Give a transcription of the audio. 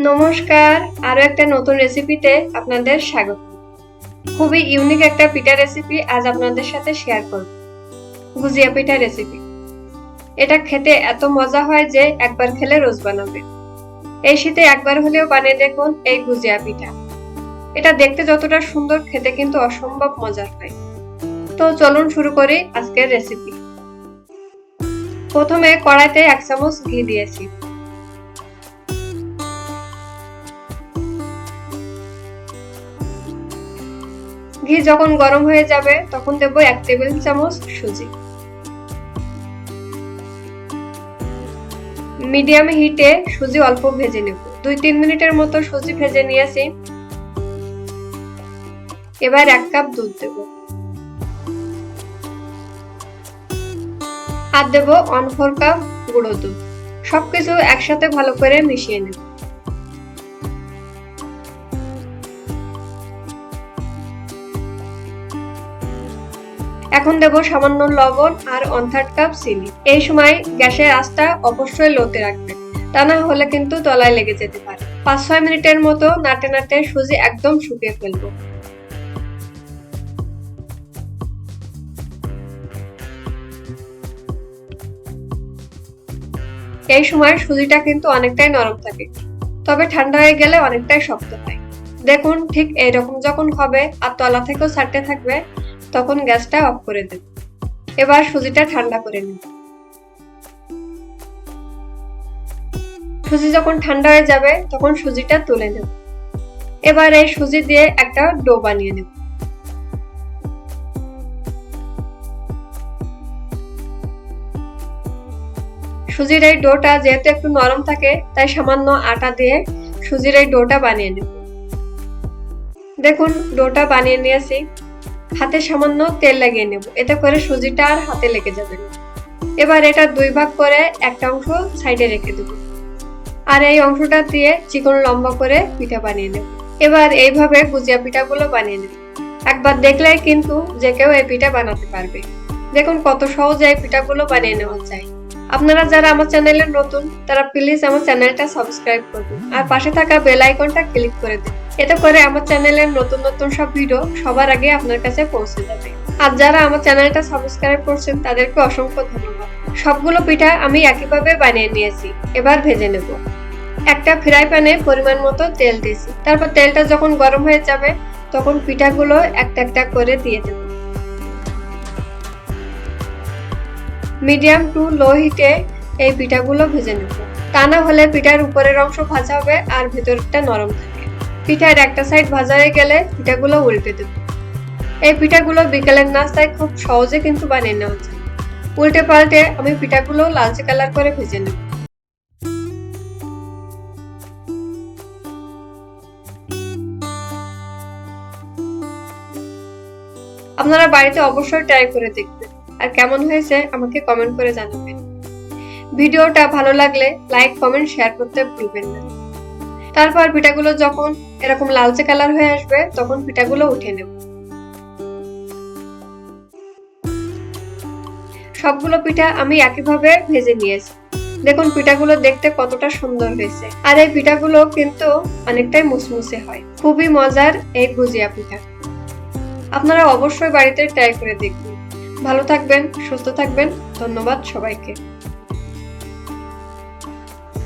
নমস্কার, আরো একটা নতুন রেসিপিতে আপনাদের স্বাগত। খুবই ইউনিক একটা পিঠা রেসিপি আজ আপনাদের সাথে শেয়ার করব। গুজিয়া পিঠা রেসিপি। এটা খেতে এত মজা হয় যে একবার খেলে রোজ বানাবে। এই শীতে একবার হলেও বানিয়ে দেখুন এই গুজিয়া পিঠা। এটা দেখতে যতটা সুন্দর, খেতে কিন্তু অসম্ভব মজার হয়। তো চলুন শুরু করি আজকের রেসিপি। প্রথমে কড়াইতে 1 চামচ ঘি দিয়েছি। ঘি যখন গরম হয়ে যাবে তখন দেব 1 টেবিল চামচ সুজি। মিডিয়াম হিটে সুজি অল্প ভেজে নেব। 2-3 মিনিটের মতো সুজি ভেজে নিয়েছি। এবার 1 কাপ দুধ দেব আর দেব 1/4 কাপ গুঁড়ো দুধ। সবকিছু একসাথে ভালো করে মিশিয়ে নেব। এখন দেব সামান্য লবণ আর 1/3 কাপ চিনি। এই সময় গ্যাসের আঁচটা অবশ্যই লোতে রাখবেন, তা না হলে কিন্তু তলায় লেগে যেতে পারে। 5-6 মিনিটের মতো নাড়তে নাড়তে সুজি একদম শুকিয়ে ফেলবো। এই সময় সুজিটা কিন্তু অনেকটাই নরম থাকে, তবে ঠান্ডা হয়ে গেলে অনেকটাই শক্ত হয়। দেখুন ঠিক এইরকম যখন হবে আর তলা থেকেও ছাড়তে থাকবে, তখন গ্যাসটা অফ করে দেব। এবার সুজিটা ঠান্ডা করে নিন। সুজি যখন ঠান্ডা হয়ে যাবে তখন সুজিটা তুলে নেব। এবার এই সুজি দিয়ে একটা ডো বানিয়ে নেব। সুজির এই ডোটা যেহেতু একটু নরম থাকে, তাই সামান্য আটা দিয়ে সুজির এই ডোটা বানিয়ে নেব। দেখুন ডোটা বানিয়ে নিয়েছি। হাতে সামান্য তেল লাগিয়ে নেব, এতে করে সুজিটা আর হাতে লেগে যাবে না। এবার এটা 2 ভাগ করে একটা অংশ সাইডে রেখে দেব, আর এই অংশটা দিয়ে চিকন লম্বা করে পিঠা বানিয়ে নেব। এবার এইভাবে গুজিয়া পিঠাগুলো বানিয়ে নেব। একবার দেখলেই কিন্তু যে কেউ এই পিঠা বানাতে পারবে। দেখুন কত সহজে এই পিঠাগুলো বানিয়ে নেওয়া যায়। আপনারা যারা আমার চ্যানেলে নতুন, তারা প্লিজ আমার চ্যানেলটা সাবস্ক্রাইব করুন আর পাশে থাকা বেল আইকনটা ক্লিক করে দিন। এতে করে আমার চ্যানেলের নতুন নতুন সব ভিডিও সবার আগে আপনার কাছে পৌঁছে যাবে। আর যারা আমার চ্যানেলটা সাবস্ক্রাইব করছেন তাদেরকে অসংখ্য ধন্যবাদ। সবগুলো পিঠা আমি একইভাবে বানিয়ে নিয়েছি। এবার ভেজে নেব। একটা ফ্রাই প্যানে পরিমাণ মতো তেল দিয়েছি। তারপর তেলটা যখন গরম হয়ে যাবে তখন পিঠাগুলো একটা একটা করে দিয়ে দেব। মিডিয়াম টু লো হিটে এই পিঠাগুলো ভেজে নেব, তা না হলে পিঠার উপরের অংশ ভাজা হবে আর ভেতরটা নরম থাকে। পিঠার একটা সাইড ভাজা হয়ে গেলে পিঠাগুলো উল্টে দেব। এই পিঠাগুলো বিকেলের নাস্তায় খুব সহজে কিন্তু বানিয়ে নেওয়া যায়। উল্টে পাল্টে আমি পিঠাগুলো লালচে কালার করে ভেজে নেব। আপনারা বাড়িতে অবশ্যই ট্রাই করে দেখবেন, আর কেমন হয়েছে আমাকে কমেন্ট করে জানাবেন। ভিডিওটা ভালো লাগলে লাইক, কমেন্ট, শেয়ার করতে ভুলবেন না। তারপর পিঠাগুলো যখন এরকম লালচে কালার হয়ে আসবে তখন পিঠাগুলো উঠিয়ে নেব। সবগুলো পিঠা আমি একইভাবে ভেজে নিয়েছি। দেখুন পিঠাগুলো দেখতে কতটা সুন্দর হয়েছে, আর এই পিঠাগুলো কিন্তু অনেকটাই মুসমুসে হয়। খুবই মজার এই গুজিয়া পিঠা। আপনারা অবশ্যই বাড়িতে ট্রাই করে দেখবেন। ভালো থাকবেন, সুস্থ থাকবেন। ধন্যবাদ সবাইকে।